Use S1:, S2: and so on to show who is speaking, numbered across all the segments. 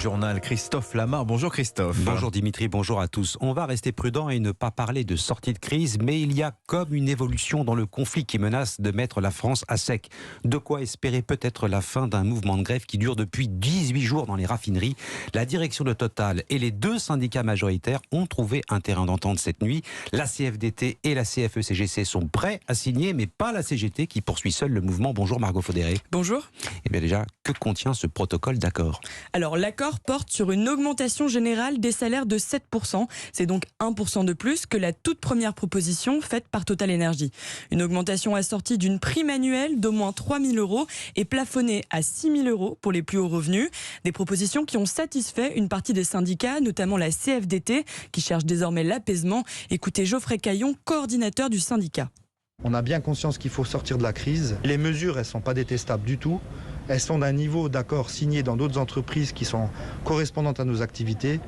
S1: journal, Christophe Lamar. Bonjour Christophe.
S2: Bonjour Dimitri, bonjour à tous. On va rester prudent et ne pas parler de sortie de crise, mais il y a comme une évolution dans le conflit qui menace de mettre la France à sec. De quoi espérer peut-être la fin d'un mouvement de grève qui dure depuis 18 jours dans les raffineries. La direction de Total et les deux syndicats majoritaires ont trouvé un terrain d'entente cette nuit. La CFDT et la CFE-CGC sont prêts à signer, mais pas la CGT qui poursuit seule le mouvement. Bonjour Margot Faudéré.
S3: Bonjour.
S2: Eh bien déjà, que contient ce protocole d'accord ?
S3: Alors l'accord porte sur une augmentation générale des salaires de 7%. C'est donc 1% de plus que la toute première proposition faite par Total Energy. Une augmentation assortie d'une prime annuelle d'au moins 3 000 € et plafonnée à 6 000 € pour les plus hauts revenus. Des propositions qui ont satisfait une partie des syndicats, notamment la CFDT, qui cherche désormais l'apaisement. Écoutez Geoffrey Caillon, coordinateur du syndicat.
S4: On a bien conscience qu'il faut sortir de la crise. Les mesures, elles ne sont pas détestables du tout. Elles sont d'un niveau d'accord signé dans d'autres entreprises qui sont correspondantes à nos activités.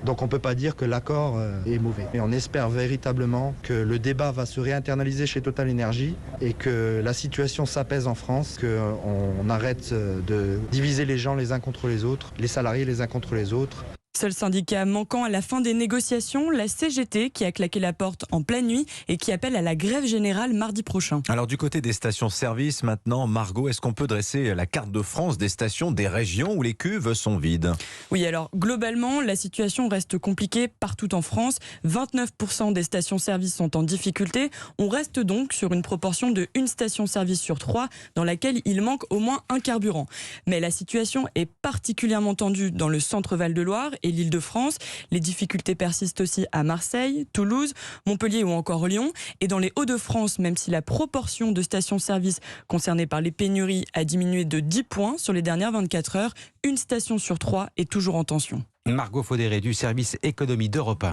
S4: Donc on ne peut pas dire que l'accord est mauvais. Et on espère véritablement que le débat va se réinternaliser chez Total Energy et que la situation s'apaise en France, qu'on arrête de diviser les gens les uns contre les autres, les salariés les uns contre les autres.
S3: Seul syndicat manquant à la fin des négociations, la CGT qui a claqué la porte en pleine nuit et qui appelle à la grève générale mardi prochain.
S1: Alors du côté des stations-service, maintenant, Margot, est-ce qu'on peut dresser la carte de France des stations des régions où les cuves sont vides ?
S3: Oui, alors globalement, la situation reste compliquée partout en France. 29% des stations-service sont en difficulté. On reste donc sur une proportion de 1 station-service sur 3 dans laquelle il manque au moins un carburant. Mais la situation est particulièrement tendue dans le centre Val-de-Loire et l'Île-de-France. Les difficultés persistent aussi à Marseille, Toulouse, Montpellier ou encore Lyon. Et dans les Hauts-de-France, même si la proportion de stations-service concernées par les pénuries a diminué de 10 points sur les dernières 24 heures, 1 station sur 3 est toujours en tension.
S2: Margot Faudéré du service économie d'Europe 1.